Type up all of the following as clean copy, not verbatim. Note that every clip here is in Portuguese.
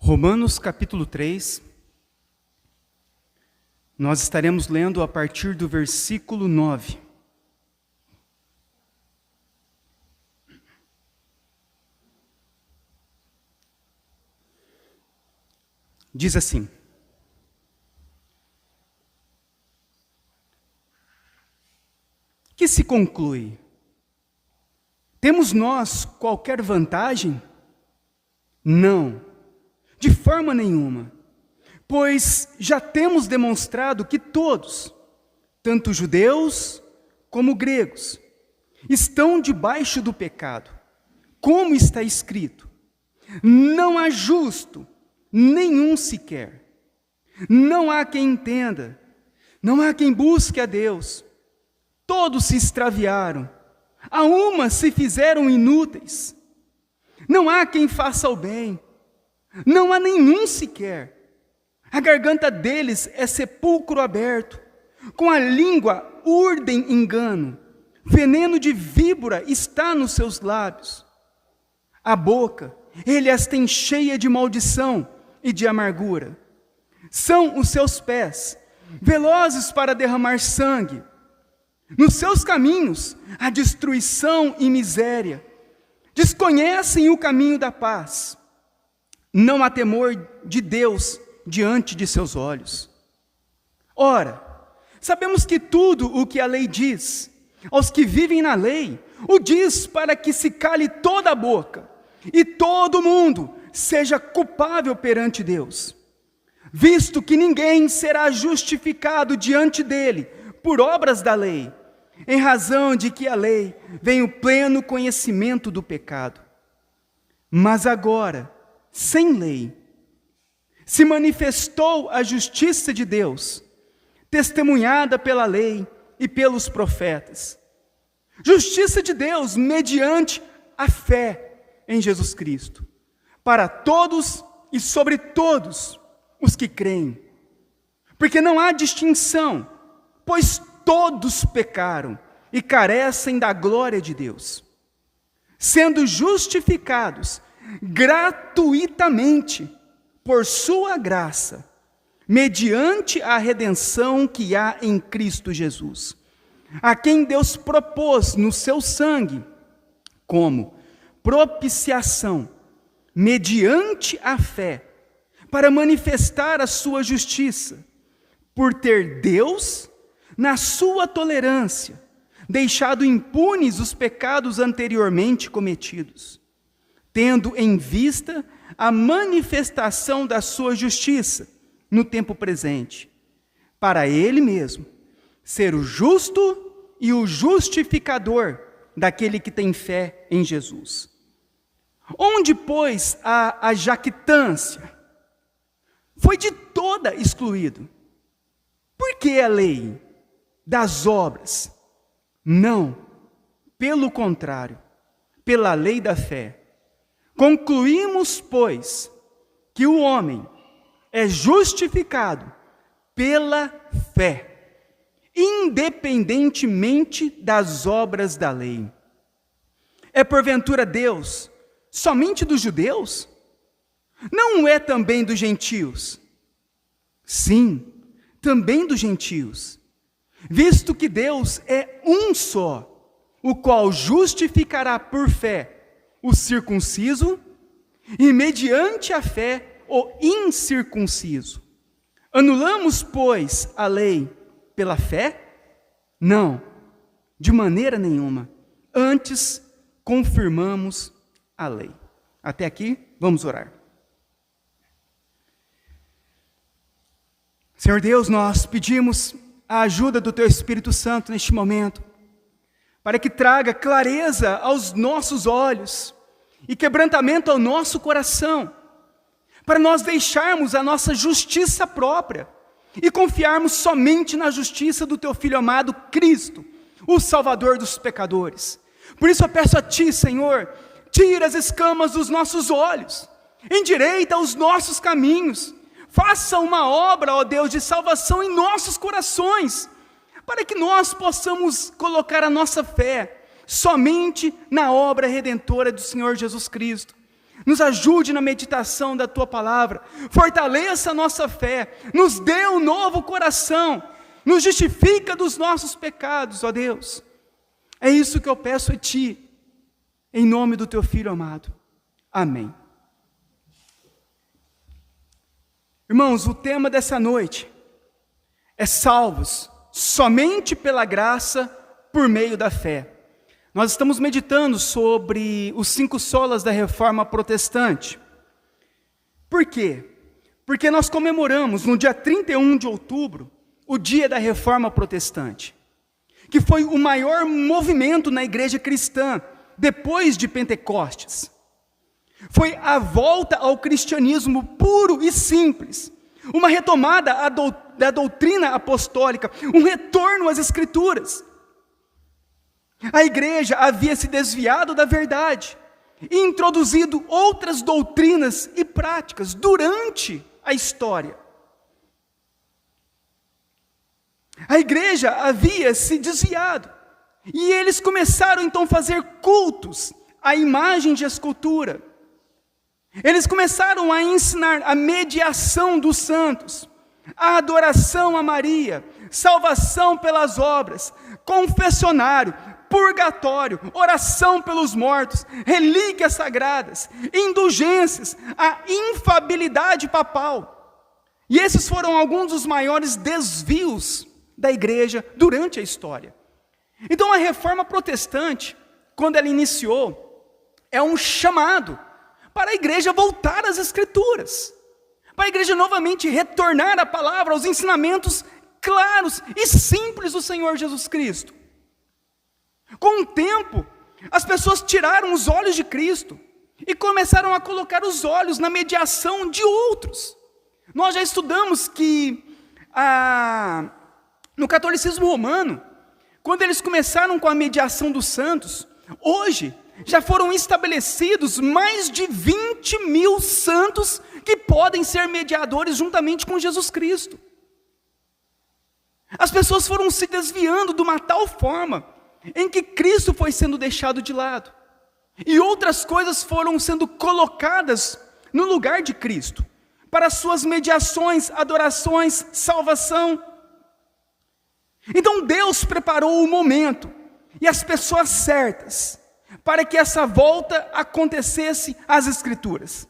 Romanos capítulo 3, nós estaremos lendo a partir do versículo 9. Diz assim: que se conclui? Temos nós qualquer vantagem? Não, de forma nenhuma, pois já temos demonstrado que todos, tanto judeus como gregos, estão debaixo do pecado, como está escrito: não há justo nenhum sequer, não há quem entenda, não há quem busque a Deus, todos se extraviaram, a uma se fizeram inúteis, não há quem faça o bem, não há nenhum sequer, a garganta deles é sepulcro aberto, com a língua urdem engano, veneno de víbora está nos seus lábios, a boca ele as tem cheia de maldição e de amargura, são os seus pés, velozes para derramar sangue, nos seus caminhos há destruição e miséria, desconhecem o caminho da paz, não há temor de Deus diante de seus olhos. Ora, sabemos que tudo o que a lei diz, aos que vivem na lei, o diz para que se cale toda a boca, e todo mundo seja culpável perante Deus, visto que ninguém será justificado diante dele por obras da lei, em razão de que a lei vem o pleno conhecimento do pecado. Mas agora, sem lei, se manifestou a justiça de Deus, testemunhada pela lei e pelos profetas. Justiça de Deus mediante a fé em Jesus Cristo, para todos e sobre todos os que creem. Porque não há distinção, pois todos pecaram e carecem da glória de Deus, sendo justificados gratuitamente por sua graça, mediante a redenção que há em Cristo Jesus, a quem Deus propôs no seu sangue como propiciação, mediante a fé, para manifestar a sua justiça, por ter Deus, na sua tolerância, deixado impunes os pecados anteriormente cometidos, tendo em vista a manifestação da sua justiça no tempo presente, para ele mesmo ser o justo e o justificador daquele que tem fé em Jesus. Onde, pois, a jactância foi de toda excluído. Por que a lei das obras? Não, pelo contrário, pela lei da fé. Concluímos, pois, que o homem é justificado pela fé, independentemente das obras da lei. É porventura Deus somente dos judeus? Não é também dos gentios? Sim, também dos gentios, visto que Deus é um só, o qual justificará por fé o circunciso e mediante a fé o incircunciso. Anulamos, pois, a lei pela fé? Não, de maneira nenhuma. Antes, confirmamos a lei. Até aqui, vamos orar. Senhor Deus, nós pedimos a ajuda do Teu Espírito Santo neste momento, para que traga clareza aos nossos olhos e quebrantamento ao nosso coração, para nós deixarmos a nossa justiça própria e confiarmos somente na justiça do Teu Filho amado Cristo, o Salvador dos pecadores. Por isso eu peço a Ti, Senhor, tira as escamas dos nossos olhos, endireita os nossos caminhos, faça uma obra, ó Deus, de salvação em nossos corações, para que nós possamos colocar a nossa fé somente na obra redentora do Senhor Jesus Cristo, Nos ajude na meditação da Tua palavra, fortaleça a nossa fé, nos dê um novo coração, nos justifica dos nossos pecados, ó Deus. É isso que eu peço a Ti, em nome do Teu Filho amado. Amém. Irmãos, o tema dessa noite é salvos somente pela graça por meio da fé. Nós estamos meditando sobre os 5 solas da Reforma Protestante. Por quê? Porque nós comemoramos no dia 31 de outubro o dia da Reforma Protestante, que foi o maior movimento na igreja cristã depois de Pentecostes. Foi a volta ao cristianismo puro e simples, uma retomada da doutrina apostólica, um retorno às Escrituras. A igreja havia se desviado da verdade e introduzido outras doutrinas e práticas durante a história. A igreja havia se desviado e eles começaram então a fazer cultos à imagem de escultura. Eles começaram a ensinar a mediação dos santos, a adoração a Maria, salvação pelas obras, confessionário, purgatório, oração pelos mortos, relíquias sagradas, indulgências, a infabilidade papal. E esses foram alguns dos maiores desvios da igreja durante a história. Então a Reforma Protestante, quando ela iniciou, é um chamado para a igreja voltar às Escrituras, para a igreja novamente retornar à palavra, aos ensinamentos claros e simples do Senhor Jesus Cristo. Com o tempo, as pessoas tiraram os olhos de Cristo e começaram a colocar os olhos na mediação de outros. Nós já estudamos que no catolicismo romano, quando eles começaram com a mediação dos santos, hoje já foram estabelecidos mais de 20 mil santos que podem ser mediadores juntamente com Jesus Cristo. As pessoas foram se desviando de uma tal forma em que Cristo foi sendo deixado de lado, e outras coisas foram sendo colocadas no lugar de Cristo, para suas mediações, adorações, salvação. Então Deus preparou o momento, e as pessoas certas, para que essa volta acontecesse às Escrituras.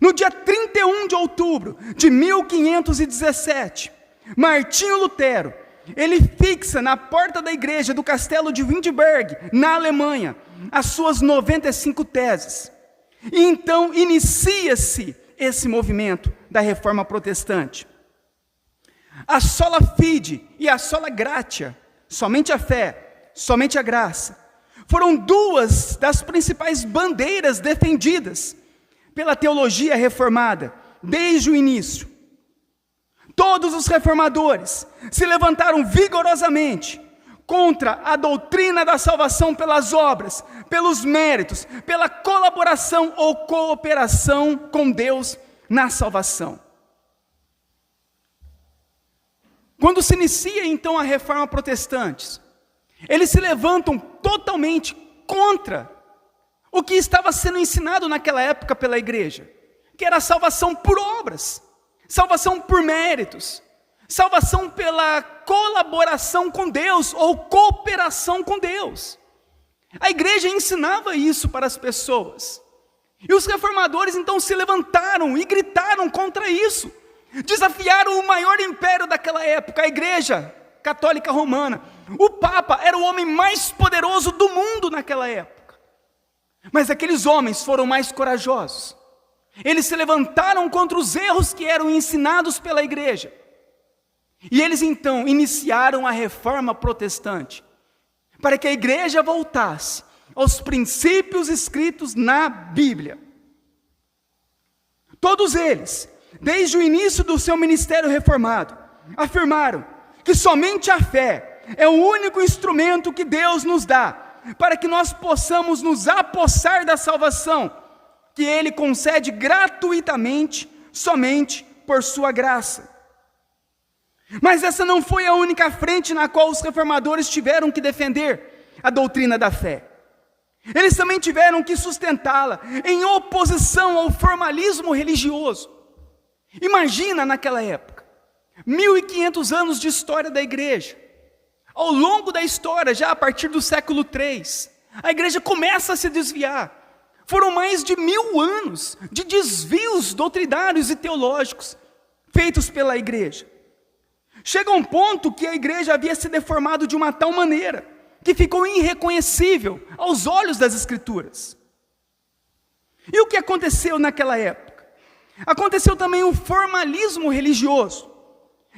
No dia 31 de outubro de 1517, Martinho Lutero, ele fixa na porta da igreja do castelo de Wittenberg, na Alemanha, as suas 95 teses. E então inicia-se esse movimento da Reforma Protestante. A sola fide e a sola gratia, somente a fé, somente a graça, foram duas das principais bandeiras defendidas pela teologia reformada desde o início. Todos os reformadores se levantaram vigorosamente contra a doutrina da salvação pelas obras, pelos méritos, pela colaboração ou cooperação com Deus na salvação. Quando se inicia então a Reforma Protestante, eles se levantam totalmente contra o que estava sendo ensinado naquela época pela igreja, que era a salvação por obras, salvação por méritos, salvação pela colaboração com Deus ou cooperação com Deus. A igreja ensinava isso para as pessoas. E os reformadores então se levantaram e gritaram contra isso. Desafiaram o maior império daquela época, a igreja católica romana. O Papa era o homem mais poderoso do mundo naquela época. Mas aqueles homens foram mais corajosos. Eles se levantaram contra os erros que eram ensinados pela igreja. E eles então iniciaram a Reforma Protestante, para que a igreja voltasse aos princípios escritos na Bíblia. Todos eles, desde o início do seu ministério reformado, afirmaram que somente a fé é o único instrumento que Deus nos dá, para que nós possamos nos apossar da salvação, que Ele concede gratuitamente, somente por sua graça. Mas essa não foi a única frente na qual os reformadores tiveram que defender a doutrina da fé. Eles também tiveram que sustentá-la em oposição ao formalismo religioso. Imagina naquela época, 1500 anos de história da igreja. Ao longo da história, já a partir do século III, a igreja começa a se desviar. Foram mais de 1000 anos de desvios doutrinários e teológicos feitos pela igreja. Chega um ponto que a igreja havia se deformado de uma tal maneira que ficou irreconhecível aos olhos das Escrituras. E o que aconteceu naquela época? Aconteceu também o formalismo religioso,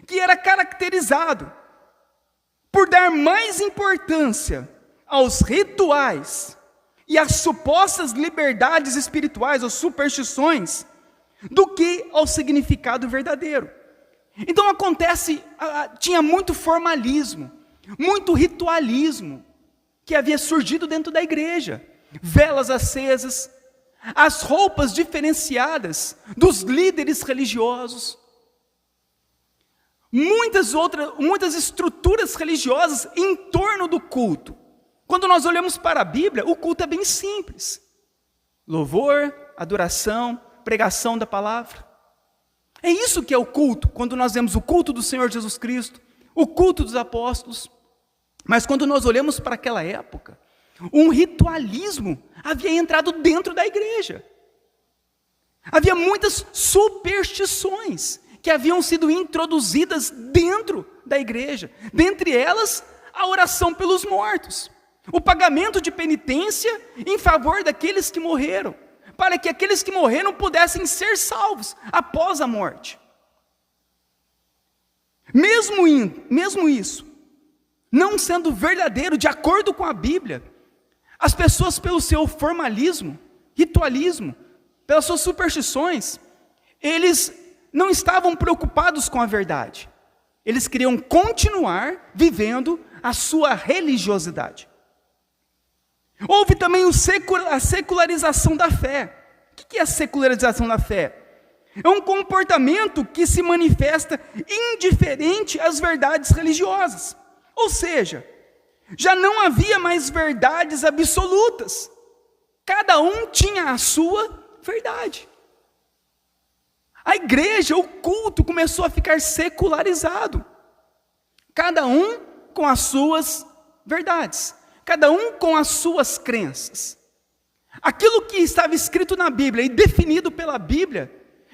que era caracterizado por dar mais importância aos rituais e às supostas liberdades espirituais ou superstições do que ao significado verdadeiro. Então tinha muito formalismo, muito ritualismo que havia surgido dentro da igreja. Velas acesas, as roupas diferenciadas dos líderes religiosos, muitas estruturas religiosas em torno do culto. Quando nós olhamos para a Bíblia, o culto é bem simples: louvor, adoração, pregação da palavra. É isso que é o culto, quando nós vemos o culto do Senhor Jesus Cristo, o culto dos apóstolos. Mas quando nós olhamos para aquela época, um ritualismo havia entrado dentro da igreja. Havia muitas superstições que haviam sido introduzidas dentro da igreja. Dentre elas, a oração pelos mortos, o pagamento de penitência em favor daqueles que morreram, para que aqueles que morreram pudessem ser salvos após a morte. Mesmo isso, não sendo verdadeiro de acordo com a Bíblia, as pessoas, pelo seu formalismo, ritualismo, pelas suas superstições, eles não estavam preocupados com a verdade. Eles queriam continuar vivendo a sua religiosidade. Houve também a secularização da fé. O que é a secularização da fé? É um comportamento que se manifesta indiferente às verdades religiosas. Ou seja, já não havia mais verdades absolutas. Cada um tinha a sua verdade. A igreja, o culto começou a ficar secularizado. Cada um com as suas verdades. Cada um com as suas crenças. Aquilo que estava escrito na Bíblia e definido pela Bíblia,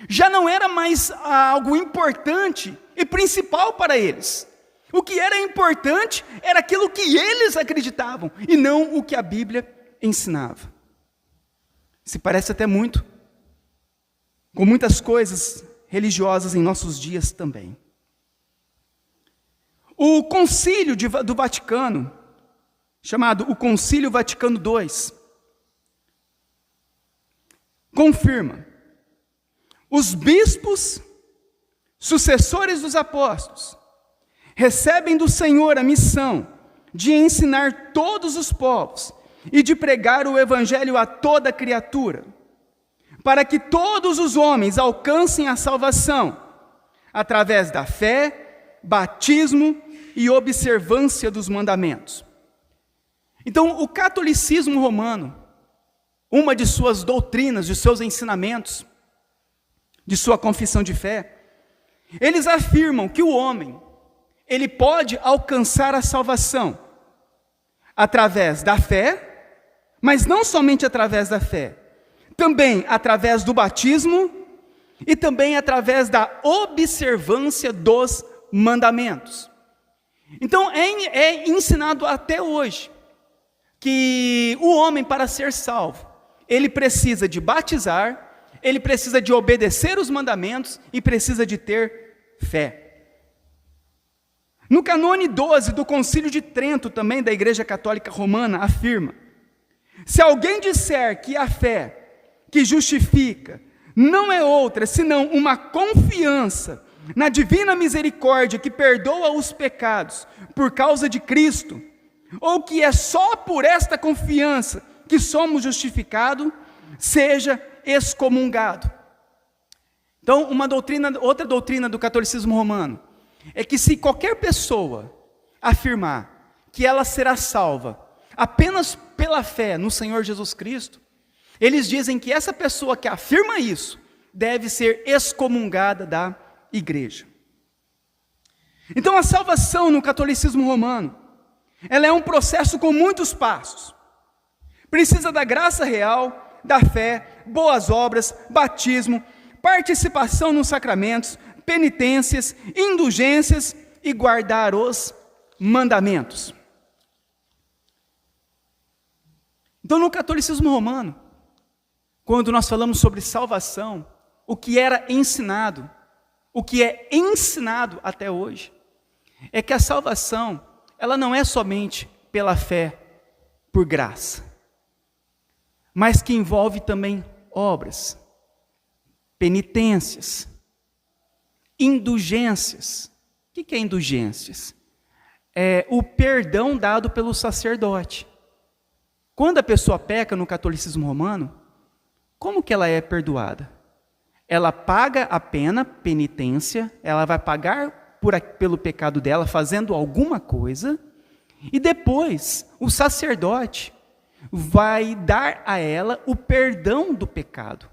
já não era mais algo importante e principal para eles. O que era importante era aquilo que eles acreditavam, e não o que a Bíblia ensinava. Se parece até muito com muitas coisas religiosas em nossos dias também. O Concílio do Vaticano, chamado o Concílio Vaticano II, confirma: os bispos, sucessores dos apóstolos, recebem do Senhor a missão de ensinar todos os povos e de pregar o evangelho a toda criatura, para que todos os homens alcancem a salvação, através da fé, batismo e observância dos mandamentos. Então, o catolicismo romano, uma de suas doutrinas, de seus ensinamentos, de sua confissão de fé, eles afirmam que o homem, ele pode alcançar a salvação através da fé, mas não somente através da fé, também através do batismo e também através da observância dos mandamentos. Então, é ensinado até hoje que o homem, para ser salvo, ele precisa de batizar, ele precisa de obedecer os mandamentos e precisa de ter fé. No canone 12 do Concílio de Trento, também da Igreja Católica Romana, afirma: se alguém disser que a fé que justifica não é outra senão uma confiança na divina misericórdia que perdoa os pecados por causa de Cristo, ou que é só por esta confiança que somos justificados, seja excomungado. Então, outra doutrina do catolicismo romano é que se qualquer pessoa afirmar que ela será salva apenas pela fé no Senhor Jesus Cristo, eles dizem que essa pessoa que afirma isso deve ser excomungada da igreja. Então a salvação no catolicismo romano, ela é um processo com muitos passos. Precisa da graça real, da fé, boas obras, batismo, participação nos sacramentos, penitências, indulgências e guardar os mandamentos. Então no catolicismo romano, quando nós falamos sobre salvação, o que era ensinado, o que é ensinado até hoje, é que a salvação, ela não é somente pela fé, por graça, mas que envolve também obras, penitências, indulgências. O que é indulgências? É o perdão dado pelo sacerdote. Quando a pessoa peca no catolicismo romano, como que ela é perdoada? Ela paga a pena, penitência, ela vai pagar pelo pecado dela, fazendo alguma coisa, e depois o sacerdote vai dar a ela o perdão do pecado.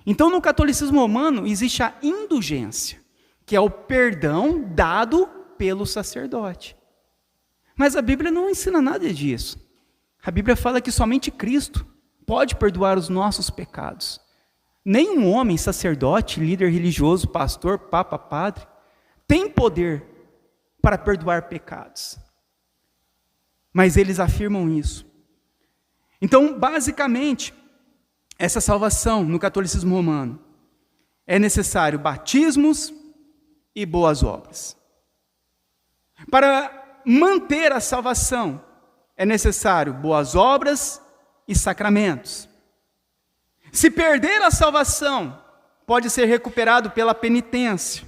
Então no catolicismo romano existe a indulgência, que é o perdão dado pelo sacerdote. Mas a Bíblia não ensina nada disso. A Bíblia fala que somente Cristo pode perdoar os nossos pecados. Nenhum homem, sacerdote, líder religioso, pastor, papa, padre, tem poder para perdoar pecados. Mas eles afirmam isso. Então, basicamente, essa salvação no catolicismo romano é necessário batismos e boas obras. Para manter a salvação, é necessário boas obras e sacramentos. Se perder a salvação, pode ser recuperado pela penitência,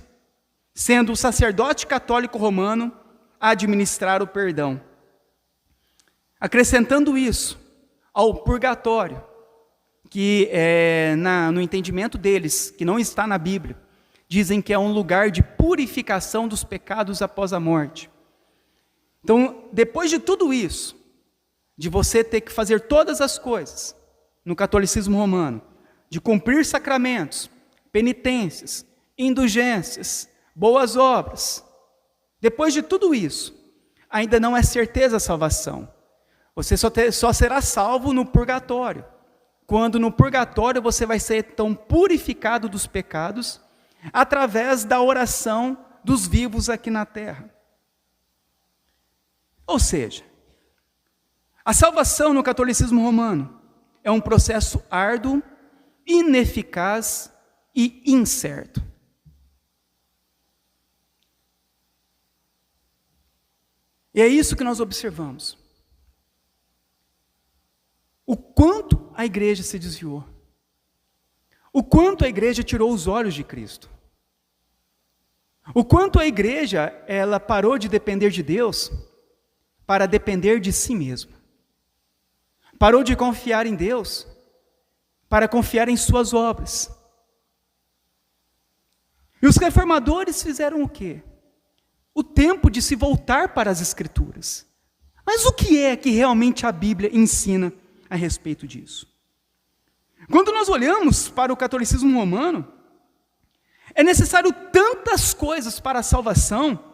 sendo o sacerdote católico romano a administrar o perdão. Acrescentando isso ao purgatório, que no entendimento deles, que não está na Bíblia, dizem que é um lugar de purificação dos pecados após a morte. Então, depois de tudo isso, de você ter que fazer todas as coisas no catolicismo romano, de cumprir sacramentos, penitências, indulgências, boas obras, depois de tudo isso, ainda não é certeza a salvação. Você só será salvo no purgatório, quando no purgatório você vai ser tão purificado dos pecados, através da oração dos vivos aqui na terra. Ou seja, a salvação no catolicismo romano é um processo árduo, ineficaz e incerto. E é isso que nós observamos. O quanto a igreja se desviou. O quanto a igreja tirou os olhos de Cristo. O quanto a igreja, ela parou de depender de Deus para depender de si mesma. Parou de confiar em Deus para confiar em suas obras. E os reformadores fizeram o quê? O tempo de se voltar para as Escrituras. Mas o que é que realmente a Bíblia ensina a respeito disso? Quando nós olhamos para o catolicismo romano, é necessário tantas coisas para a salvação,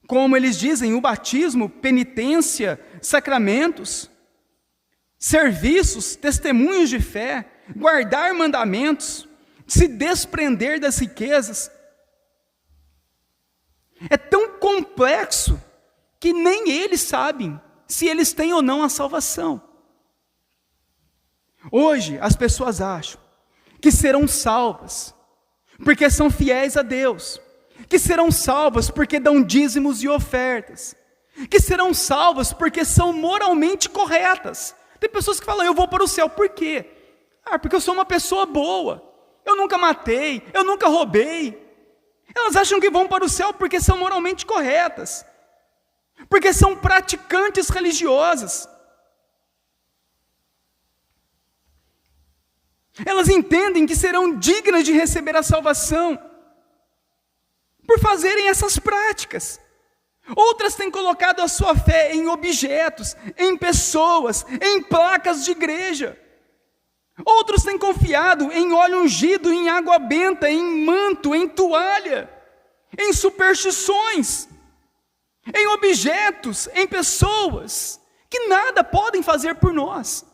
como eles dizem, o batismo, penitência, sacramentos, serviços, testemunhos de fé, guardar mandamentos, se desprender das riquezas. É tão complexo que nem eles sabem se eles têm ou não a salvação. Hoje, as pessoas acham que serão salvas porque são fiéis a Deus, que serão salvas porque dão dízimos e ofertas, que serão salvas porque são moralmente corretas. Tem pessoas que falam, eu vou para o céu, por quê? Porque eu sou uma pessoa boa, eu nunca matei, eu nunca roubei. Elas acham que vão para o céu porque são moralmente corretas, porque são praticantes religiosas. Elas entendem que serão dignas de receber a salvação por fazerem essas práticas, Outras têm colocado a sua fé em objetos, em pessoas, em placas de igreja. Outros têm confiado em óleo ungido, em água benta, em manto, em toalha, em superstições, em objetos, em pessoas, que nada podem fazer por nós.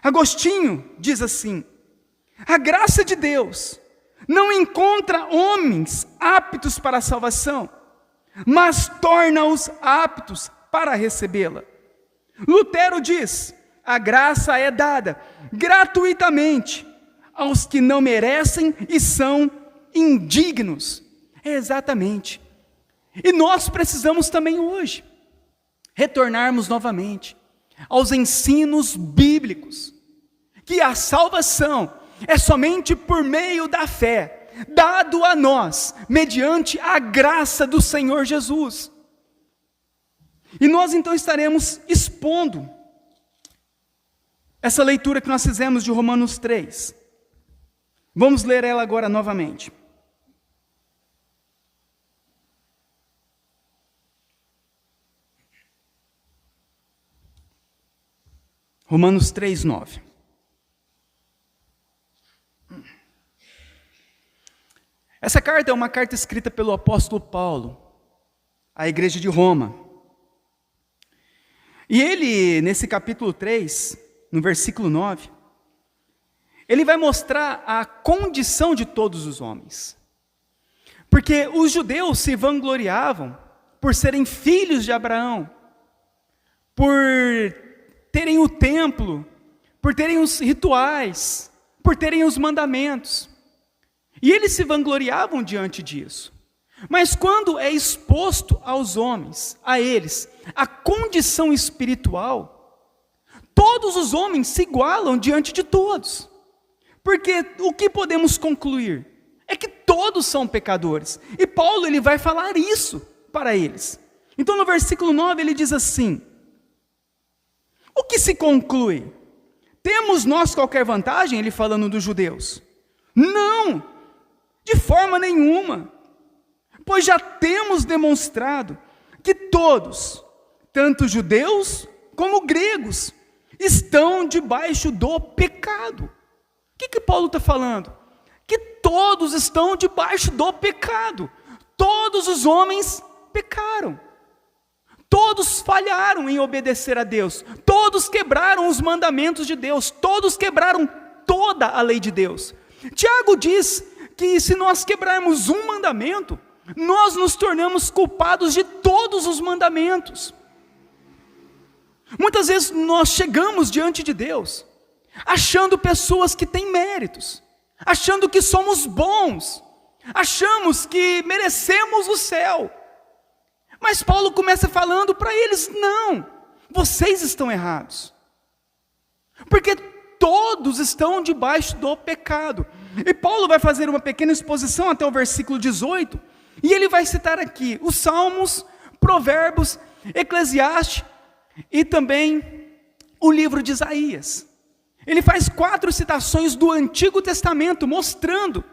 Agostinho diz assim: a graça de Deus não encontra homens aptos para a salvação, mas torna-os aptos para recebê-la. Lutero diz: a graça é dada gratuitamente aos que não merecem e são indignos. É exatamente. E nós precisamos também hoje retornarmos novamente aos ensinos bíblicos, que a salvação é somente por meio da fé, dado a nós, mediante a graça do Senhor Jesus. E nós então estaremos expondo essa leitura que nós fizemos de Romanos 3. Vamos ler ela agora novamente. Romanos 3, 9. Essa carta é uma carta escrita pelo apóstolo Paulo à igreja de Roma. E ele, nesse capítulo 3, no versículo 9, ele vai mostrar a condição de todos os homens. Porque os judeus se vangloriavam por serem filhos de Abraão, por terem o templo, por terem os rituais, por terem os mandamentos. E eles se vangloriavam diante disso. Mas quando é exposto aos homens, a eles, a condição espiritual, todos os homens se igualam diante de todos. Porque o que podemos concluir? É que todos são pecadores. E Paulo ele vai falar isso para eles. Então no versículo 9 ele diz assim: o que se conclui? Temos nós qualquer vantagem? Ele falando dos judeus. Não, de forma nenhuma. Pois já temos demonstrado que todos, tanto judeus como gregos, estão debaixo do pecado. O que Paulo está falando? Que todos estão debaixo do pecado. Todos os homens pecaram. Todos falharam em obedecer a Deus. Todos quebraram os mandamentos de Deus. Todos quebraram toda a lei de Deus. Tiago diz que se nós quebrarmos um mandamento, nós nos tornamos culpados de todos os mandamentos. Muitas vezes nós chegamos diante de Deus, achando pessoas que têm méritos, achando que somos bons, achamos que merecemos o céu. Mas Paulo começa falando para eles: não, vocês estão errados. Porque todos estão debaixo do pecado. E Paulo vai fazer uma pequena exposição até o versículo 18, e ele vai citar aqui os Salmos, Provérbios, Eclesiastes e também o livro de Isaías. Ele faz 4 citações do Antigo Testamento, mostrando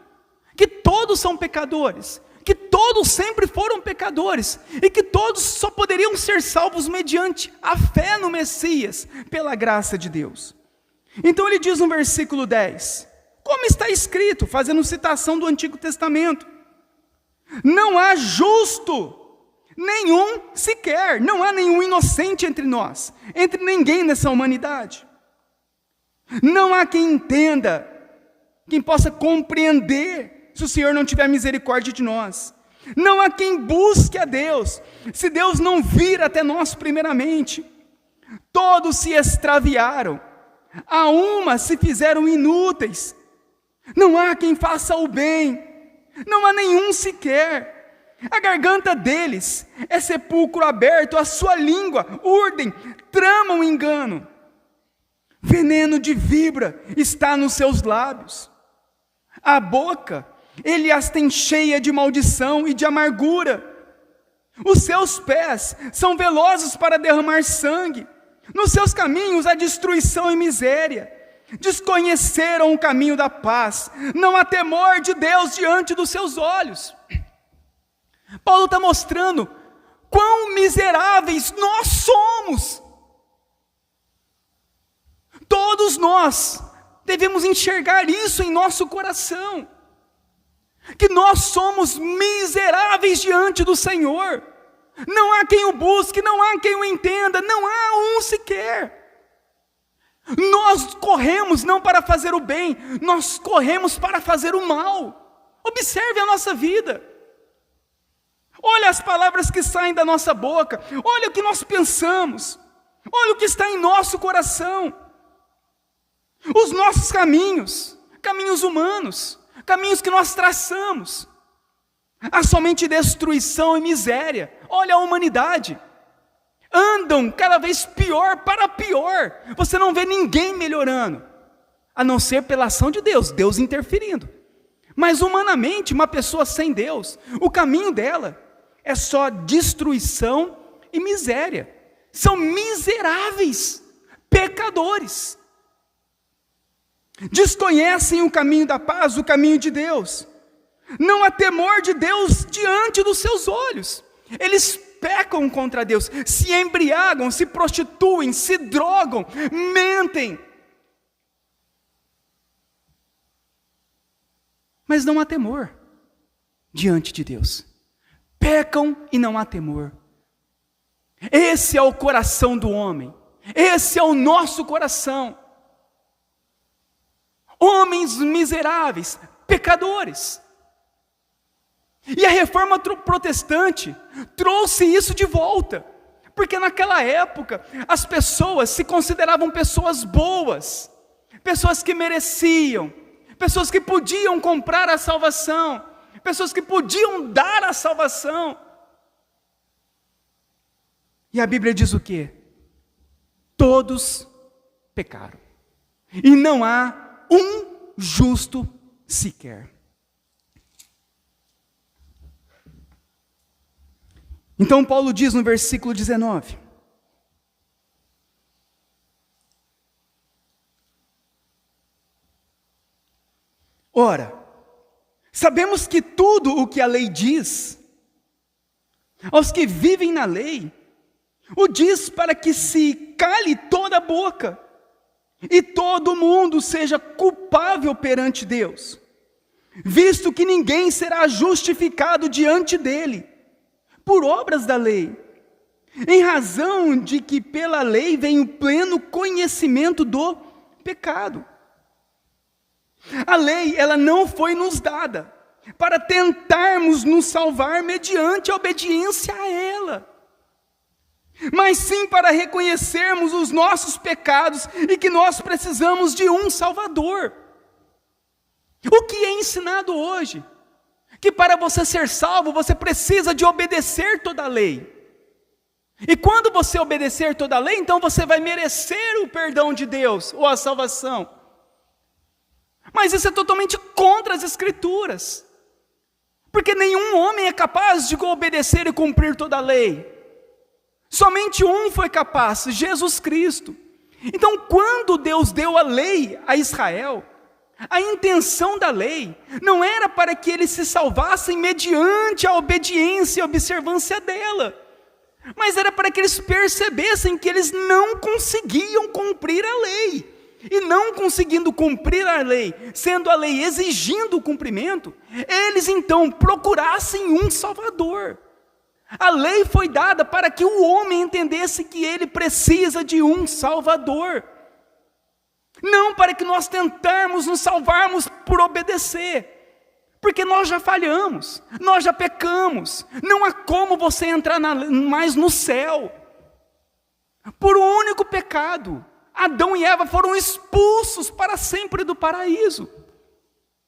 que todos são pecadores, que todos sempre foram pecadores, e que todos só poderiam ser salvos mediante a fé no Messias, pela graça de Deus. Então ele diz no versículo 10, como está escrito, fazendo citação do Antigo Testamento: não há justo nenhum sequer, não há nenhum inocente entre nós, entre ninguém nessa humanidade. Não há quem entenda, quem possa compreender, se o Senhor não tiver misericórdia de nós. Não há quem busque a Deus, se Deus não vir até nós primeiramente. Todos se extraviaram, a uma se fizeram inúteis. Não há quem faça o bem, não há nenhum sequer. A garganta deles é sepulcro aberto, a sua língua urdem, tramam engano. Veneno de víbora está nos seus lábios. A boca, ele as tem cheia de maldição e de amargura. Os seus pés são velozes para derramar sangue. Nos seus caminhos há destruição e miséria. desconheceram o caminho da paz, não há temor de Deus diante dos seus olhos. Paulo está mostrando quão miseráveis nós somos. Todos nós devemos enxergar isso em nosso coração, que nós somos miseráveis diante do Senhor. Não há quem o busque, não há quem o entenda, não há um sequer. Nós corremos não para fazer o bem, nós corremos para fazer o mal. Observe a nossa vida. Olha as palavras que saem da nossa boca, olha o que nós pensamos, olha o que está em nosso coração. Os nossos caminhos, caminhos humanos, caminhos que nós traçamos. Há somente destruição e miséria. Olha a humanidade. Andam cada vez pior para pior. Você não vê ninguém melhorando, a não ser pela ação de Deus, Deus interferindo. Mas humanamente, uma pessoa sem Deus, o caminho dela é só destruição e miséria. São miseráveis, pecadores. Desconhecem o caminho da paz, o caminho de Deus. Não há temor de Deus diante dos seus olhos. Eles pecam contra Deus, se embriagam, se prostituem, se drogam, mentem. Mas não há temor diante de Deus. Pecam e não há temor. Esse é o coração do homem. Esse é o nosso coração. Homens miseráveis, pecadores. E a reforma protestante trouxe isso de volta, porque naquela época as pessoas se consideravam pessoas boas, pessoas que mereciam, pessoas que podiam comprar a salvação, pessoas que podiam dar a salvação. E a Bíblia diz o quê? Todos pecaram, e não há um justo sequer. Então Paulo diz no versículo 19: ora, sabemos que tudo o que a lei diz, aos que vivem na lei, o diz para que se cale toda a boca, e todo mundo seja culpável perante Deus, visto que ninguém será justificado diante dele, por obras da lei, em razão de que pela lei vem o pleno conhecimento do pecado. A lei, ela não foi nos dada para tentarmos nos salvar mediante a obediência a ela, mas sim para reconhecermos os nossos pecados e que nós precisamos de um Salvador. O que é ensinado hoje? Que para você ser salvo, você precisa de obedecer toda a lei. E quando você obedecer toda a lei, então você vai merecer o perdão de Deus, ou a salvação. Mas isso é totalmente contra as Escrituras. Porque nenhum homem é capaz de obedecer e cumprir toda a lei. Somente um foi capaz, Jesus Cristo. Então, quando Deus deu a lei a Israel, a intenção da lei não era para que eles se salvassem mediante a obediência e observância dela, mas era para que eles percebessem que eles não conseguiam cumprir a lei, e não conseguindo cumprir a lei, sendo a lei exigindo o cumprimento, eles então procurassem um Salvador. A lei foi dada para que o homem entendesse que ele precisa de um Salvador, não para que nós tentarmos nos salvarmos por obedecer, porque nós já falhamos, nós já pecamos, não há como você entrar mais no céu. Por um único pecado, Adão e Eva foram expulsos para sempre do paraíso.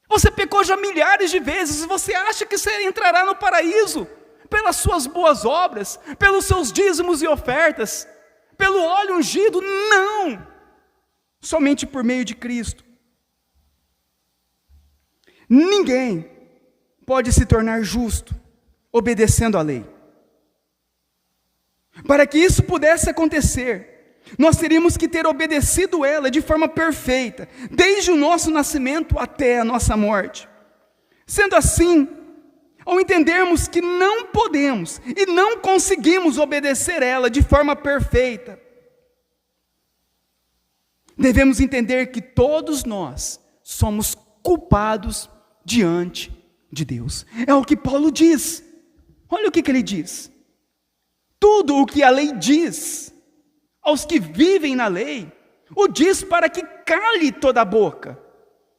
Você pecou já milhares de vezes, e você acha que você entrará no paraíso pelas suas boas obras, pelos seus dízimos e ofertas, pelo óleo ungido? Não! Somente por meio de Cristo. Ninguém pode se tornar justo obedecendo à lei. Para que isso pudesse acontecer, nós teríamos que ter obedecido ela de forma perfeita, desde o nosso nascimento até a nossa morte. Sendo assim, ao entendermos que não podemos e não conseguimos obedecer ela de forma perfeita, devemos entender que todos nós somos culpados diante de Deus. É o que Paulo diz. Olha o que ele diz. Tudo o que a lei diz aos que vivem na lei, o diz para que cale toda a boca,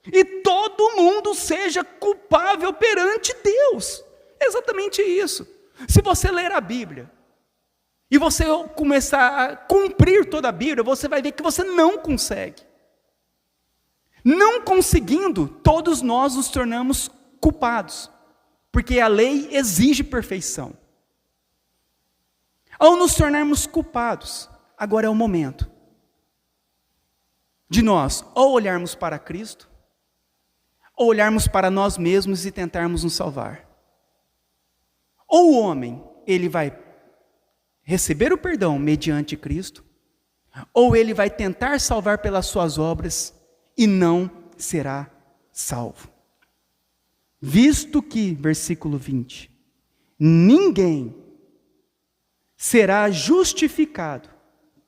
e todo mundo seja culpável perante Deus. É exatamente isso. Se você ler a Bíblia, e você começar a cumprir toda a Bíblia, você vai ver que você não consegue. Não conseguindo, todos nós nos tornamos culpados, porque a lei exige perfeição. Ao nos tornarmos culpados, agora é o momento de nós ou olharmos para Cristo, ou olharmos para nós mesmos e tentarmos nos salvar. Ou o homem, ele vai receber o perdão mediante Cristo, ou ele vai tentar salvar pelas suas obras e não será salvo. Visto que, versículo 20, ninguém será justificado,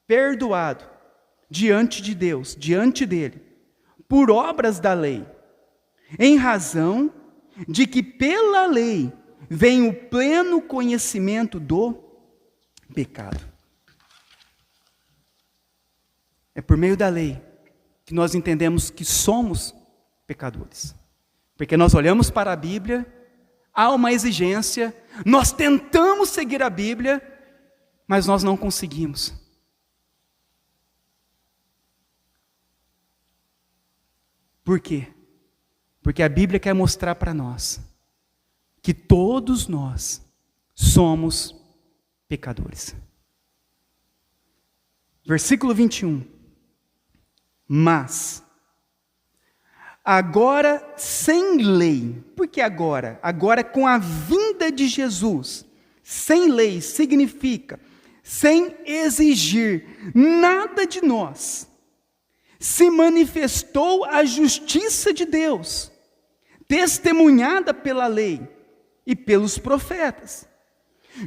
perdoado diante de Deus, diante dele, por obras da lei, em razão de que pela lei vem o pleno conhecimento do pecado. É por meio da lei que nós entendemos que somos pecadores. Porque nós olhamos para a Bíblia, há uma exigência, nós tentamos seguir a Bíblia, mas nós não conseguimos. Por quê? Porque a Bíblia quer mostrar para nós que todos nós somos pecadores. Versículo 21. Mas, agora sem lei. Por que agora? Agora com a vinda de Jesus. Sem lei significa sem exigir nada de nós. Se manifestou a justiça de Deus, testemunhada pela lei e pelos profetas.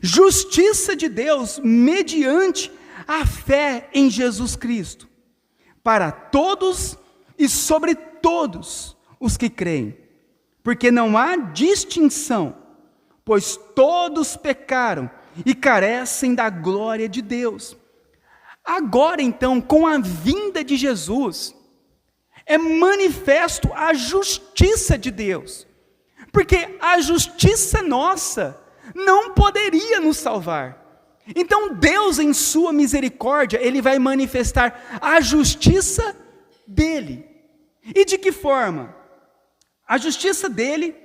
Justiça de Deus mediante a fé em Jesus Cristo, para todos e sobre todos os que creem, porque não há distinção, pois todos pecaram e carecem da glória de Deus. Agora então, com a vinda de Jesus, é manifesto a justiça de Deus, porque a justiça nossa não poderia nos salvar. Então Deus, em sua misericórdia, Ele vai manifestar a justiça dEle. E de que forma? A justiça dEle,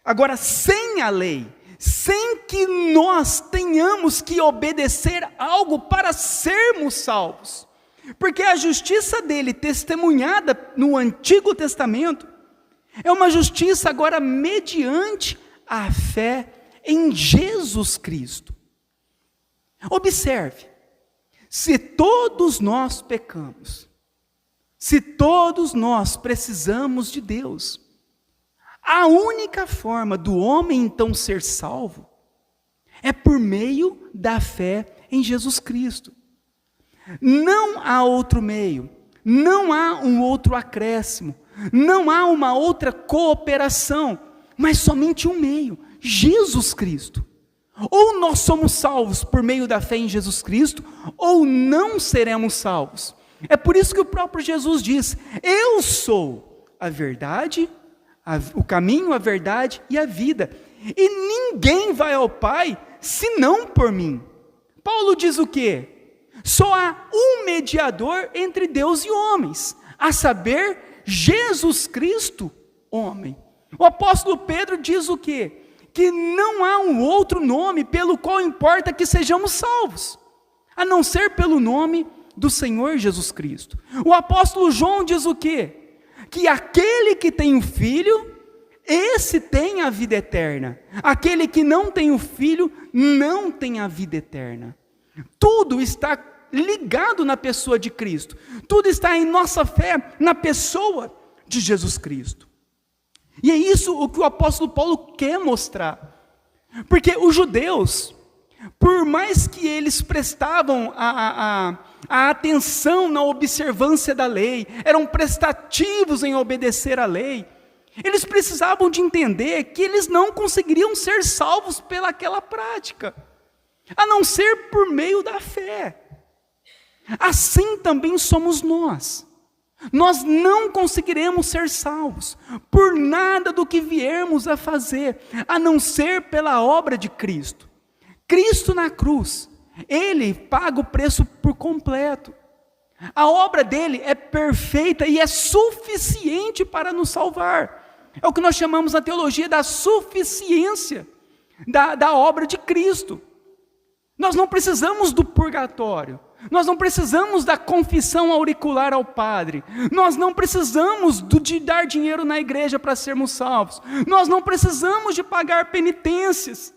agora sem a lei, sem que nós tenhamos que obedecer algo para sermos salvos. Porque a justiça dEle, testemunhada no Antigo Testamento, é uma justiça agora mediante a fé em Jesus Cristo. Observe, se todos nós pecamos, se todos nós precisamos de Deus, a única forma do homem então ser salvo é por meio da fé em Jesus Cristo. Não há outro meio, não há um outro acréscimo, não há uma outra cooperação, mas somente um meio, Jesus Cristo. Ou nós somos salvos por meio da fé em Jesus Cristo, ou não seremos salvos. É por isso que o próprio Jesus diz: eu sou a verdade, o caminho, a verdade e a vida, e ninguém vai ao Pai senão por mim. Paulo diz o quê? Só há um mediador entre Deus e homens, a saber, Jesus Cristo, homem. O apóstolo Pedro diz o quê? Que não há um outro nome pelo qual importa que sejamos salvos, a não ser pelo nome do Senhor Jesus Cristo. O apóstolo João diz o quê? Que aquele que tem o Filho, esse tem a vida eterna. Aquele que não tem o Filho, não tem a vida eterna. Tudo está ligado na pessoa de Cristo. Tudo está em nossa fé na pessoa de Jesus Cristo. E é isso o que o apóstolo Paulo quer mostrar. Porque os judeus, por mais que eles prestavam a atenção na observância da lei, eram prestativos em obedecer à lei, eles precisavam de entender que eles não conseguiriam ser salvos pelaquela prática, a não ser por meio da fé. Assim também somos nós. Nós não conseguiremos ser salvos por nada do que viermos a fazer, a não ser pela obra de Cristo. Cristo na cruz, Ele paga o preço por completo. A obra dele é perfeita e é suficiente para nos salvar. É o que nós chamamos na teologia da suficiência da obra de Cristo. Nós não precisamos do purgatório. Nós não precisamos da confissão auricular ao padre. Nós não precisamos de dar dinheiro na igreja para sermos salvos. Nós não precisamos de pagar penitências.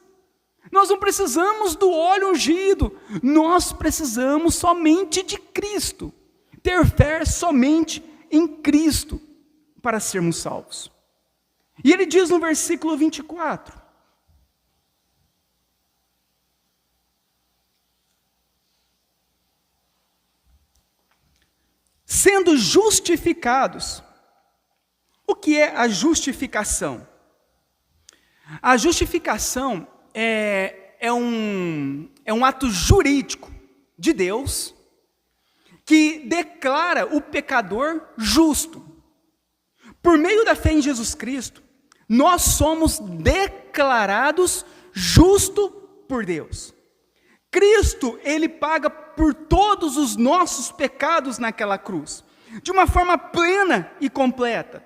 Nós não precisamos do óleo ungido. Nós precisamos somente de Cristo. Ter fé somente em Cristo para sermos salvos. E ele diz no versículo 24: sendo justificados. O que é a justificação? A justificação é um ato jurídico de Deus que declara o pecador justo. Por meio da fé em Jesus Cristo, nós somos declarados justos por Deus. Cristo, Ele paga por todos os nossos pecados naquela cruz, de uma forma plena e completa.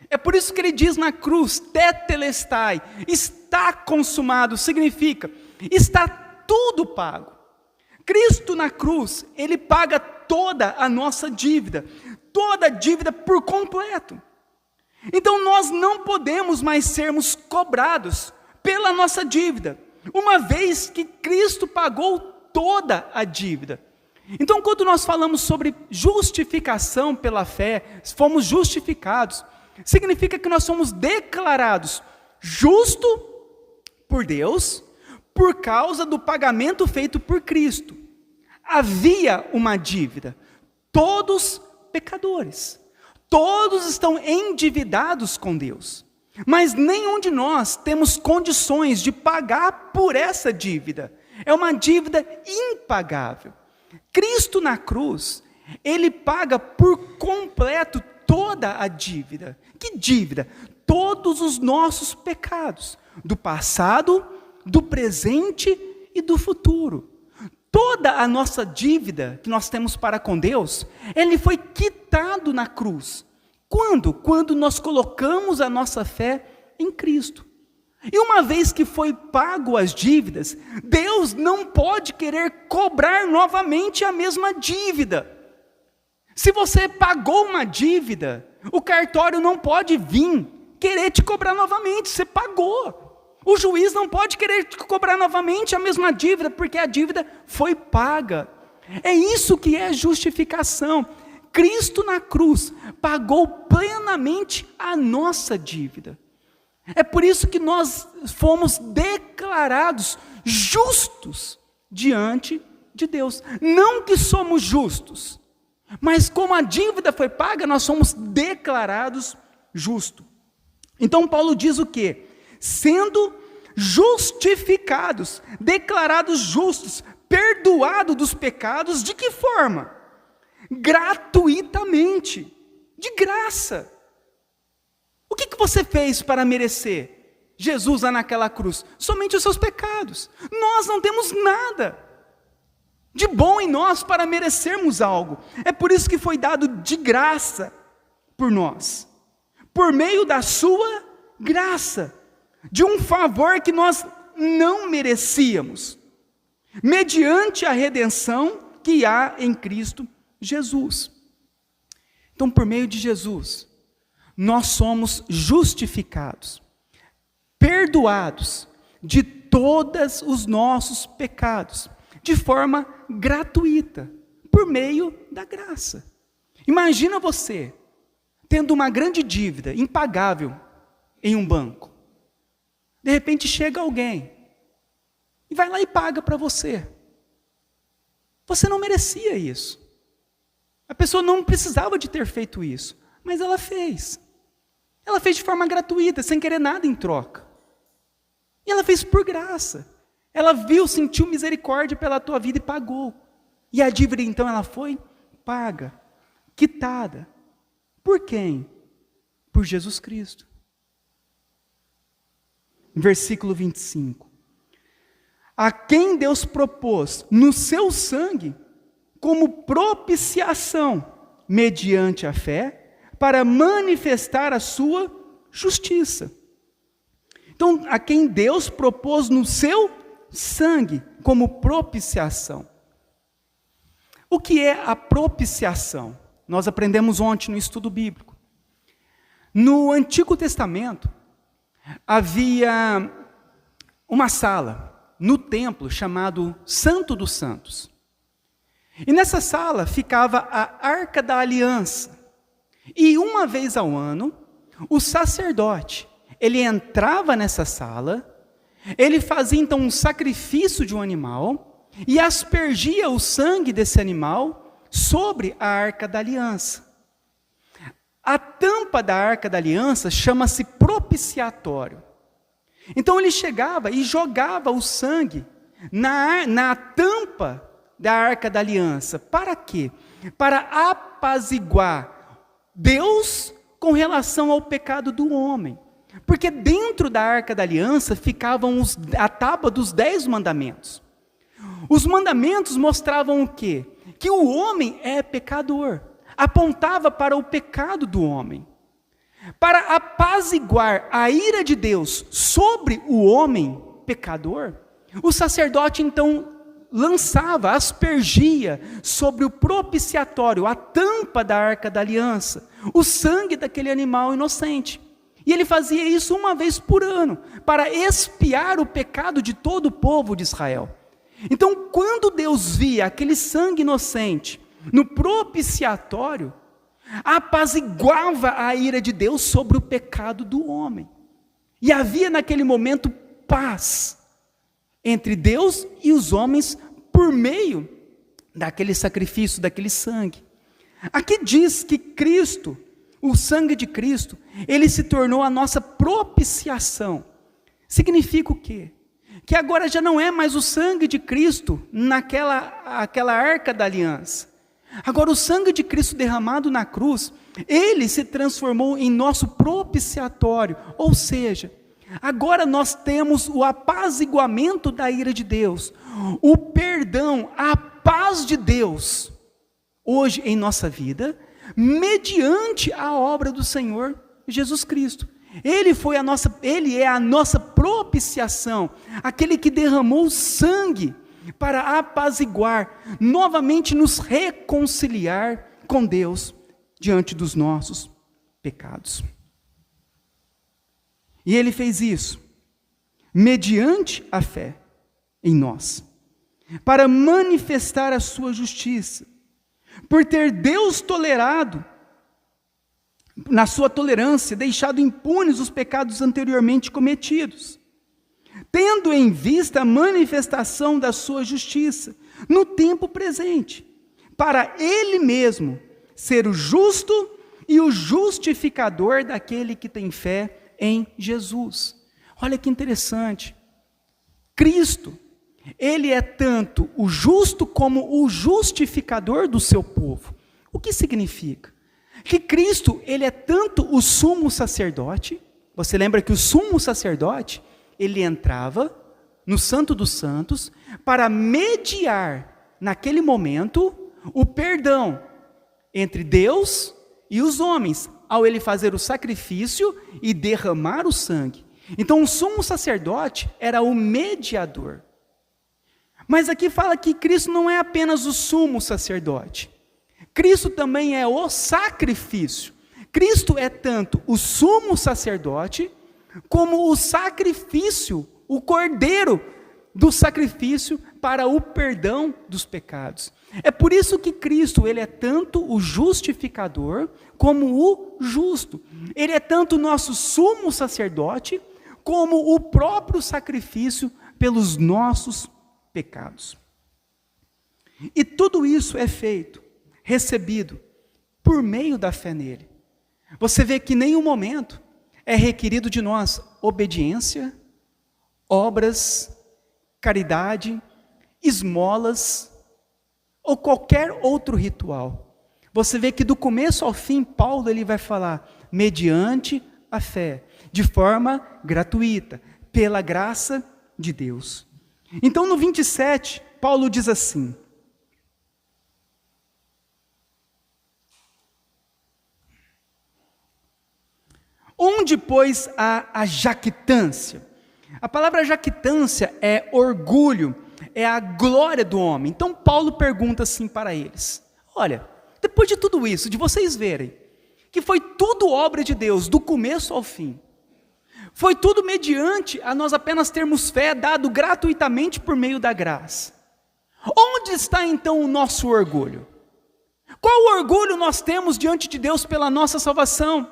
É por isso que Ele diz na cruz, tetelestai, está consumado, significa, está tudo pago. Cristo na cruz, Ele paga toda a nossa dívida por completo. Então nós não podemos mais sermos cobrados pela nossa dívida, uma vez que Cristo pagou toda a dívida. Então, quando nós falamos sobre justificação pela fé, fomos justificados, significa que nós somos declarados justos por Deus, por causa do pagamento feito por Cristo. Havia uma dívida, todos pecadores, todos estão endividados com Deus. Mas nenhum de nós temos condições de pagar por essa dívida. É uma dívida impagável. Cristo na cruz, Ele paga por completo toda a dívida. Que dívida? Todos os nossos pecados, do passado, do presente e do futuro. Toda a nossa dívida que nós temos para com Deus, Ele foi quitado na cruz. Quando? Quando nós colocamos a nossa fé em Cristo. E uma vez que foi pago as dívidas, Deus não pode querer cobrar novamente a mesma dívida. Se você pagou uma dívida, o cartório não pode vir querer te cobrar novamente, você pagou. O juiz não pode querer te cobrar novamente a mesma dívida, porque a dívida foi paga. É isso que é justificação. Cristo na cruz pagou plenamente a nossa dívida. É por isso que nós fomos declarados justos diante de Deus. Não que somos justos, mas como a dívida foi paga, nós somos declarados justos. Então Paulo diz o quê? Sendo justificados, declarados justos, perdoados dos pecados, de que forma? Gratuitamente, de graça. O que você fez para merecer Jesus lá naquela cruz? Somente os seus pecados. Nós não temos nada de bom em nós para merecermos algo. É por isso que foi dado de graça por nós, por meio da sua graça, de um favor que nós não merecíamos, mediante a redenção que há em Cristo Jesus. Então, por meio de Jesus, nós somos justificados, perdoados de todos os nossos pecados, de forma gratuita, por meio da graça. Imagina você tendo uma grande dívida impagável em um banco. De repente chega alguém e vai lá e paga para você. Você não merecia isso. A pessoa não precisava de ter feito isso, mas ela fez. Ela fez de forma gratuita, sem querer nada em troca. E ela fez por graça. Ela viu, sentiu misericórdia pela tua vida e pagou. E a dívida então ela foi paga, quitada. Por quem? Por Jesus Cristo. Versículo 25. A quem Deus propôs no seu sangue como propiciação, mediante a fé, para manifestar a sua justiça. Então, a quem Deus propôs no seu sangue como propiciação. O que é a propiciação? Nós aprendemos ontem no estudo bíblico. No Antigo Testamento, havia uma sala no templo chamado Santo dos Santos. E nessa sala ficava a Arca da Aliança. E uma vez ao ano, o sacerdote, ele entrava nessa sala, ele fazia então um sacrifício de um animal e aspergia o sangue desse animal sobre a Arca da Aliança. A tampa da Arca da Aliança chama-se propiciatório. Então ele chegava e jogava o sangue na tampa da Arca da Aliança. Para quê? Para apaziguar Deus com relação ao pecado do homem. Porque dentro da Arca da Aliança ficavam a tábua dos 10 mandamentos. Os mandamentos mostravam o quê? Que o homem é pecador. Apontava para o pecado do homem. Para apaziguar a ira de Deus sobre o homem pecador, o sacerdote então lançava, aspergia sobre o propiciatório, a tampa da Arca da Aliança, o sangue daquele animal inocente. E ele fazia isso uma vez por ano, para expiar o pecado de todo o povo de Israel. Então, quando Deus via aquele sangue inocente no propiciatório, apaziguava a ira de Deus sobre o pecado do homem. E havia naquele momento paz entre Deus e os homens por meio daquele sacrifício, daquele sangue. Aqui diz que Cristo, o sangue de Cristo, ele se tornou a nossa propiciação. Significa o quê? Que agora já não é mais o sangue de Cristo aquela arca da aliança. Agora o sangue de Cristo derramado na cruz, ele se transformou em nosso propiciatório, ou seja, agora nós temos o apaziguamento da ira de Deus, o perdão, a paz de Deus, hoje em nossa vida, mediante a obra do Senhor Jesus Cristo. Ele é a nossa propiciação, aquele que derramou sangue para apaziguar, novamente nos reconciliar com Deus diante dos nossos pecados. E ele fez isso mediante a fé em nós, para manifestar a sua justiça, por ter Deus tolerado, na sua tolerância, deixado impunes os pecados anteriormente cometidos, tendo em vista a manifestação da sua justiça no tempo presente, para ele mesmo ser o justo e o justificador daquele que tem fé em Jesus. Olha que interessante. Cristo, ele é tanto o justo como o justificador do seu povo. O que significa? Que Cristo, ele é tanto o sumo sacerdote. Você lembra que o sumo sacerdote, ele entrava no Santo dos Santos para mediar, naquele momento, o perdão entre Deus e os homens, ao ele fazer o sacrifício e derramar o sangue. Então, o sumo sacerdote era o mediador. Mas aqui fala que Cristo não é apenas o sumo sacerdote. Cristo também é o sacrifício. Cristo é tanto o sumo sacerdote, como o sacrifício, o cordeiro do sacrifício para o perdão dos pecados. É por isso que Cristo, ele é tanto o justificador como o justo. Ele é tanto o nosso sumo sacerdote como o próprio sacrifício pelos nossos pecados. E tudo isso é feito, recebido, por meio da fé nele. Você vê que em nenhum momento é requerido de nós obediência, obras, caridade, esmolas ou qualquer outro ritual. Você vê que do começo ao fim, Paulo ele vai falar mediante a fé, de forma gratuita, pela graça de Deus. Então no 27, Paulo diz assim: onde, pois, há a jactância? A palavra jactância é orgulho, é a glória do homem. Então Paulo pergunta assim para eles: olha, depois de tudo isso, de vocês verem que foi tudo obra de Deus, do começo ao fim, foi tudo mediante a nós apenas termos fé, dado gratuitamente por meio da graça. Onde está então o nosso orgulho? Qual orgulho nós temos diante de Deus pela nossa salvação?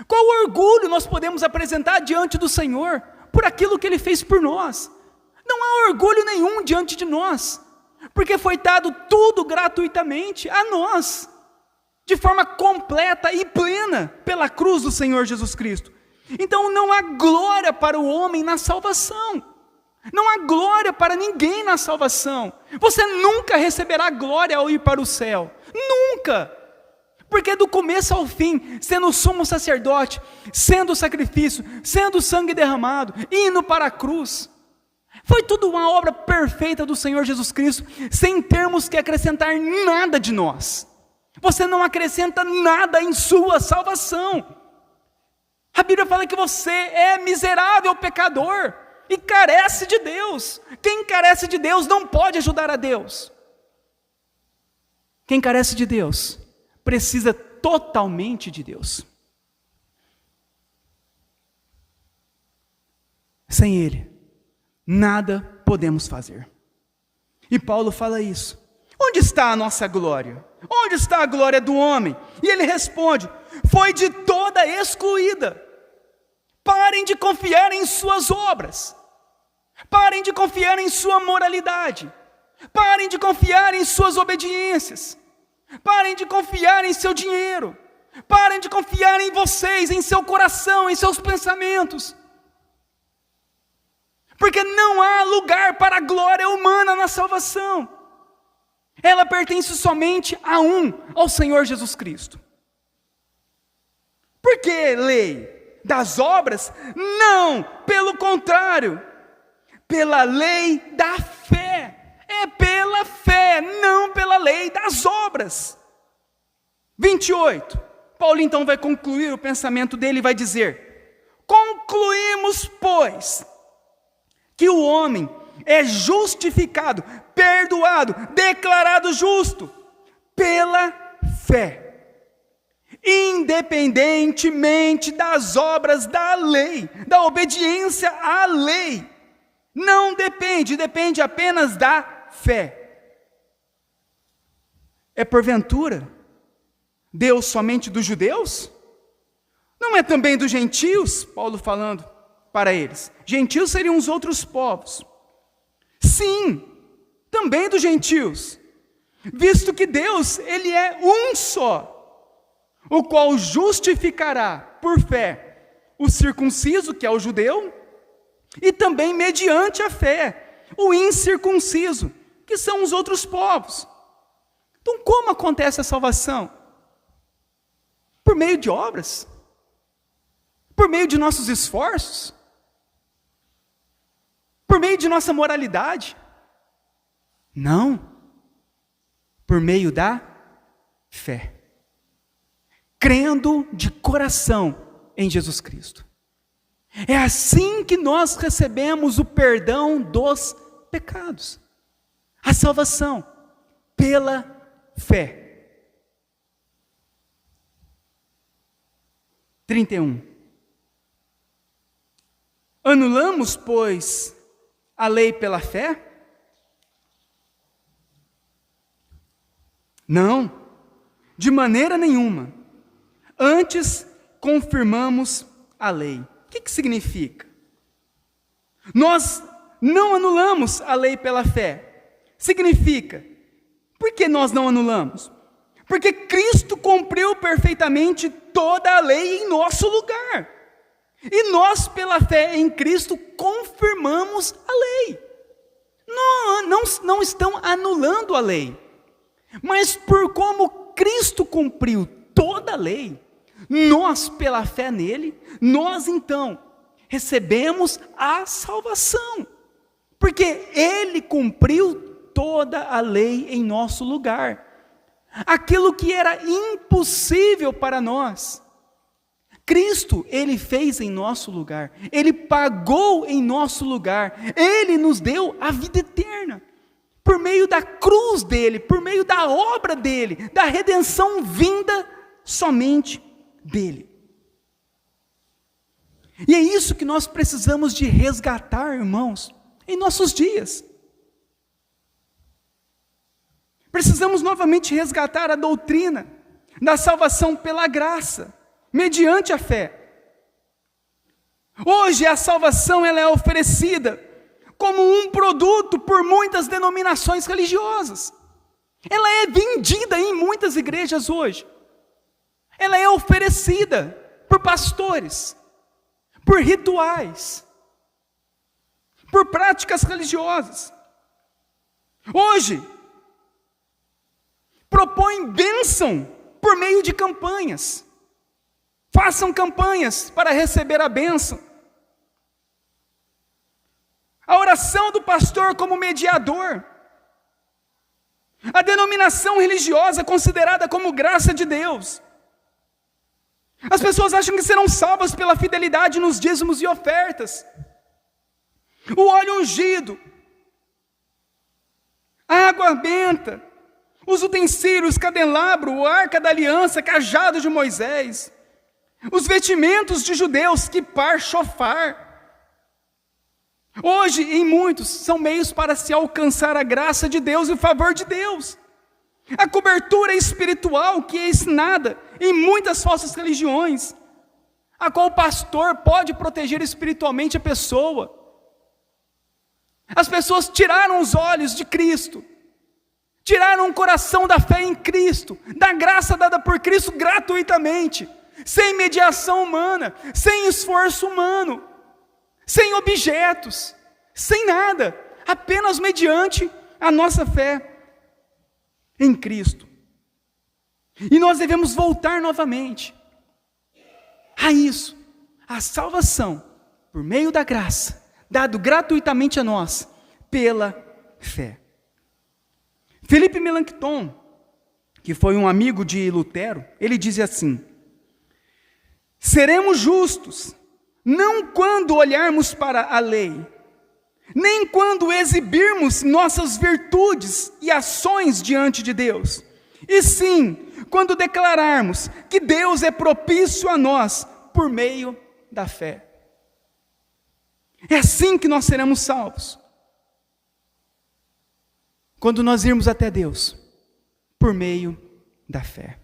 Qual orgulho nós podemos apresentar diante do Senhor por aquilo que Ele fez por nós? Não há orgulho nenhum diante de nós, porque foi dado tudo gratuitamente a nós, de forma completa e plena, pela cruz do Senhor Jesus Cristo. Então não há glória para o homem na salvação, não há glória para ninguém na salvação. Você nunca receberá glória ao ir para o céu, nunca. Porque do começo ao fim, sendo o sumo sacerdote, sendo o sacrifício, sendo o sangue derramado, indo para a cruz, foi tudo uma obra perfeita do Senhor Jesus Cristo, sem termos que acrescentar nada de nós. Você não acrescenta nada em sua salvação. A Bíblia fala que você é miserável pecador e carece de Deus. Quem carece de Deus não pode ajudar a Deus. Quem carece de Deus precisa totalmente de Deus. Sem Ele, nada podemos fazer. E Paulo fala isso. Onde está a nossa glória? Onde está a glória do homem? E ele responde: foi de toda excluída. Parem de confiar em suas obras. Parem de confiar em sua moralidade. Parem de confiar em suas obediências. Parem de confiar em seu dinheiro. Parem de confiar em vocês, em seu coração, em seus pensamentos. Porque não há lugar para a glória humana na salvação. Ela pertence somente ao Senhor Jesus Cristo. Por que lei? Das obras? Não, pelo contrário. Pela lei da fé. É pela fé, não pela lei das obras. 28. Paulo então vai concluir o pensamento dele e vai dizer: concluímos, pois, que o homem é justificado, perdoado, declarado justo pela fé, independentemente das obras da lei, da obediência à lei. Não depende, depende apenas da fé. É porventura Deus somente dos judeus? Não é também dos gentios? Paulo falando para eles. Gentios seriam os outros povos. Sim, também dos gentios. Visto que Deus, Ele é um só, o qual justificará por fé o circunciso, que é o judeu, e também mediante a fé o incircunciso, que são os outros povos. Então como acontece a salvação? Por meio de obras? Por meio de nossos esforços? Por meio de nossa moralidade? Não. Por meio da fé. Crendo de coração em Jesus Cristo. É assim que nós recebemos o perdão dos pecados. A salvação pela fé. 31. Anulamos, pois, a lei pela fé? Não, de maneira nenhuma. Antes, confirmamos a lei. O que significa? Nós não anulamos a lei pela fé. Significa, por que nós não anulamos? Porque Cristo cumpriu perfeitamente toda a lei em nosso lugar. E nós, pela fé em Cristo, confirmamos a lei. Não estão anulando a lei. Mas por como Cristo cumpriu toda a lei, nós, pela fé nele, nós então recebemos a salvação. Porque ele cumpriu toda a lei em nosso lugar. Aquilo que era impossível para nós, Cristo, ele fez em nosso lugar. Ele pagou em nosso lugar. Ele nos deu a vida eterna. Por meio da cruz dele, por meio da obra dele, da redenção vinda somente dele. E é isso que nós precisamos de resgatar, irmãos, em nossos dias. Precisamos novamente resgatar a doutrina da salvação pela graça, mediante a fé. Hoje a salvação ela é oferecida como um produto por muitas denominações religiosas. Ela é vendida em muitas igrejas hoje. Ela é oferecida por pastores, por rituais, por práticas religiosas. Hoje, propõem bênção por meio de campanhas. Façam campanhas para receber a bênção. A oração do pastor como mediador. A denominação religiosa considerada como graça de Deus. As pessoas acham que serão salvas pela fidelidade nos dízimos e ofertas. O óleo ungido. A água benta. Os utensílios, candelabro, a arca da aliança, cajado de Moisés. Os vestimentos de judeus, quipar, shofar. Hoje, em muitos, são meios para se alcançar a graça de Deus e o favor de Deus. A cobertura espiritual que é ensinada em muitas falsas religiões, a qual o pastor pode proteger espiritualmente a pessoa. As pessoas tiraram os olhos de Cristo, tiraram o coração da fé em Cristo, da graça dada por Cristo gratuitamente, sem mediação humana, sem esforço humano, sem objetos, sem nada, apenas mediante a nossa fé em Cristo. E nós devemos voltar novamente a isso, a salvação, por meio da graça, dado gratuitamente a nós, pela fé. Felipe Melanchthon, que foi um amigo de Lutero, ele dizia assim: seremos justos, não quando olharmos para a lei, nem quando exibirmos nossas virtudes e ações diante de Deus, e sim, quando declararmos que Deus é propício a nós por meio da fé. É assim que nós seremos salvos. Quando nós irmos até Deus, por meio da fé.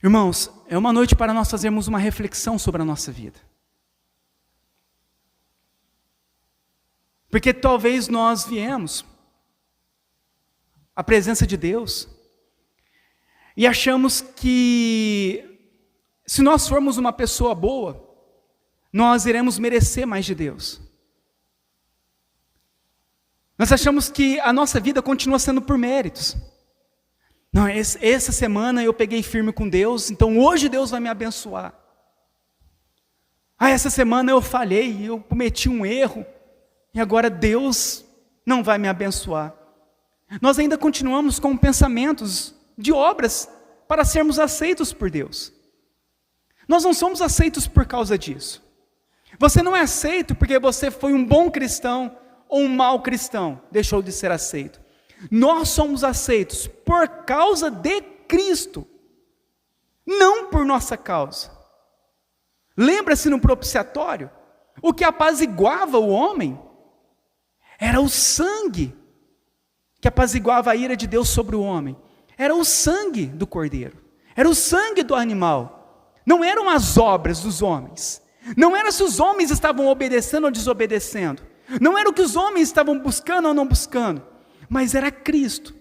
Irmãos, é uma noite para nós fazermos uma reflexão sobre a nossa vida. Porque talvez nós viemos à presença de Deus e achamos que se nós formos uma pessoa boa, nós iremos merecer mais de Deus. Nós achamos que a nossa vida continua sendo por méritos. Não, essa semana eu peguei firme com Deus, então hoje Deus vai me abençoar. Essa semana eu falhei, eu cometi um erro, e agora Deus não vai me abençoar. Nós ainda continuamos com pensamentos de obras para sermos aceitos por Deus. Nós não somos aceitos por causa disso. Você não é aceito porque você foi um bom cristão ou um mau cristão, deixou de ser aceito. Nós somos aceitos por causa de Cristo, não por nossa causa. Lembra-se no propiciatório? O que apaziguava o homem era o sangue que apaziguava a ira de Deus sobre o homem. Era o sangue do cordeiro, era o sangue do animal. Não eram as obras dos homens, não era se os homens estavam obedecendo ou desobedecendo, não era o que os homens estavam buscando ou não buscando, mas era Cristo.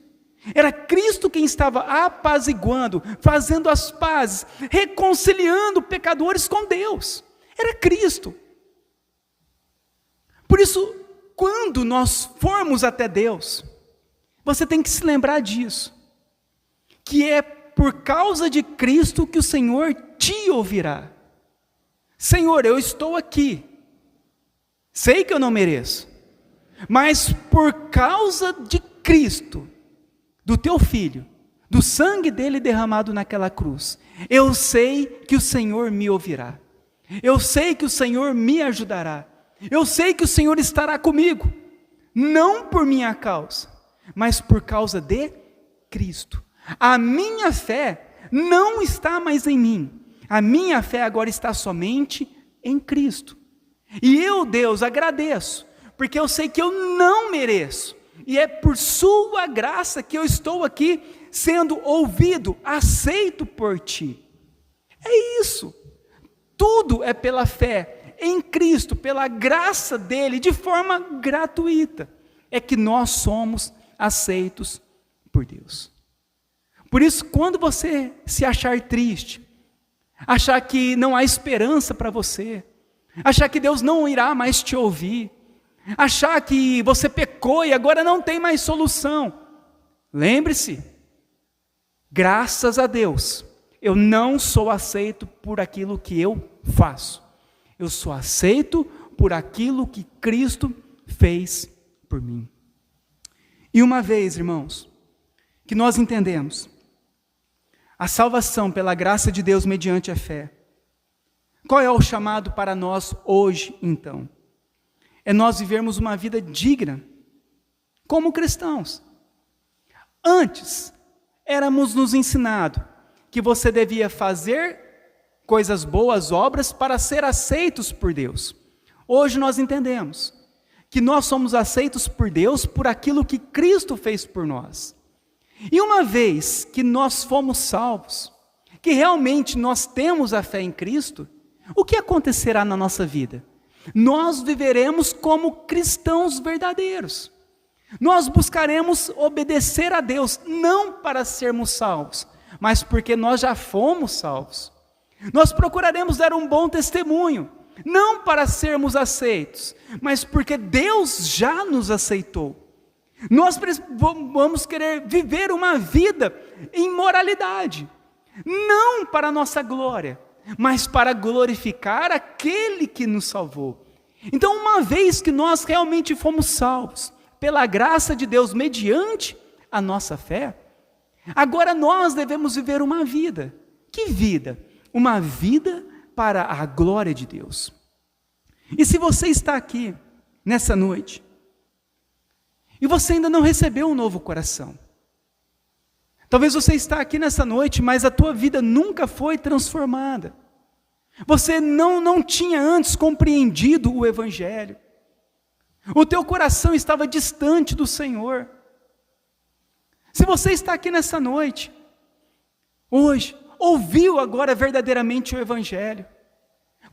Era Cristo quem estava apaziguando, fazendo as pazes, reconciliando pecadores com Deus. Era Cristo. Por isso, quando nós formos até Deus, você tem que se lembrar disso, que é por causa de Cristo que o Senhor te ouvirá. Senhor, eu estou aqui, sei que eu não mereço, mas por causa de Cristo, do teu Filho, do sangue dele derramado naquela cruz, eu sei que o Senhor me ouvirá, eu sei que o Senhor me ajudará, eu sei que o Senhor estará comigo, não por minha causa, mas por causa de Cristo. A minha fé não está mais em mim, a minha fé agora está somente em Cristo. E eu, Deus, agradeço, porque eu sei que eu não mereço, e é por sua graça que eu estou aqui sendo ouvido, aceito por ti. É isso, tudo é pela fé em Cristo, pela graça dele, de forma gratuita, é que nós somos aceitos por Deus. Por isso, quando você se achar triste, achar que não há esperança para você, achar que Deus não irá mais te ouvir, achar que você pecou e agora não tem mais solução, lembre-se, graças a Deus, eu não sou aceito por aquilo que eu faço, eu sou aceito por aquilo que Cristo fez por mim. E uma vez, irmãos, que nós entendemos a salvação pela graça de Deus mediante a fé, qual é o chamado para nós hoje, então? É nós vivermos uma vida digna, como cristãos. Antes, éramos nos ensinados que você devia fazer coisas boas, obras, para ser aceitos por Deus. Hoje nós entendemos que nós somos aceitos por Deus por aquilo que Cristo fez por nós. E uma vez que nós fomos salvos, que realmente nós temos a fé em Cristo, o que acontecerá na nossa vida? Nós viveremos como cristãos verdadeiros. Nós buscaremos obedecer a Deus, não para sermos salvos, mas porque nós já fomos salvos. Nós procuraremos dar um bom testemunho, não para sermos aceitos, mas porque Deus já nos aceitou. Nós vamos querer viver uma vida em moralidade, não para a nossa glória, mas para glorificar aquele que nos salvou. Então, uma vez que nós realmente fomos salvos, pela graça de Deus, mediante a nossa fé, agora nós devemos viver uma vida. Que vida? Uma vida para a glória de Deus. E se você está aqui, nessa noite, e você ainda não recebeu um novo coração, talvez você está aqui nessa noite, mas a tua vida nunca foi transformada. Você não tinha antes compreendido o Evangelho. O teu coração estava distante do Senhor. Se você está aqui nessa noite, hoje, ouviu agora verdadeiramente o Evangelho,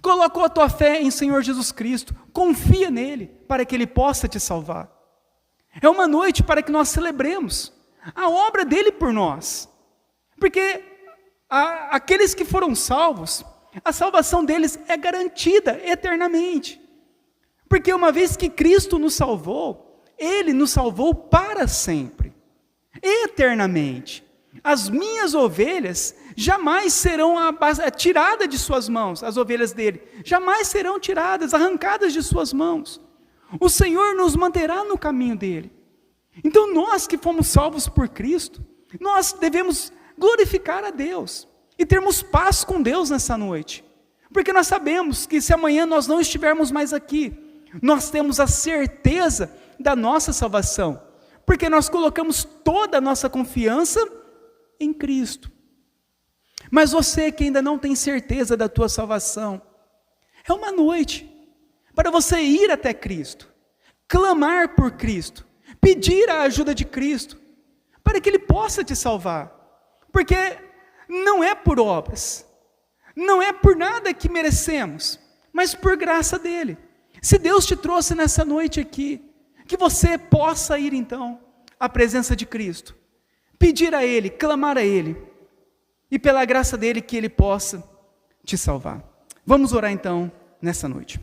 colocou a tua fé em Senhor Jesus Cristo, confia nele para que ele possa te salvar. É uma noite para que nós celebremos a obra dele por nós, porque aqueles que foram salvos, a salvação deles é garantida eternamente, porque uma vez que Cristo nos salvou, ele nos salvou para sempre, eternamente. As minhas ovelhas jamais serão tiradas de suas mãos, as ovelhas dele, jamais serão tiradas, arrancadas de suas mãos. O Senhor nos manterá no caminho dele. Então nós que fomos salvos por Cristo, nós devemos glorificar a Deus e termos paz com Deus nessa noite, porque nós sabemos que se amanhã nós não estivermos mais aqui, nós temos a certeza da nossa salvação, porque nós colocamos toda a nossa confiança em Cristo. Mas você que ainda não tem certeza da tua salvação, é uma noite para você ir até Cristo, clamar por Cristo, pedir a ajuda de Cristo, para que Ele possa te salvar. Porque não é por obras, não é por nada que merecemos, mas por graça dEle. Se Deus te trouxe nessa noite aqui, que você possa ir então à presença de Cristo, pedir a Ele, clamar a Ele, e pela graça dEle que Ele possa te salvar. Vamos orar então nessa noite.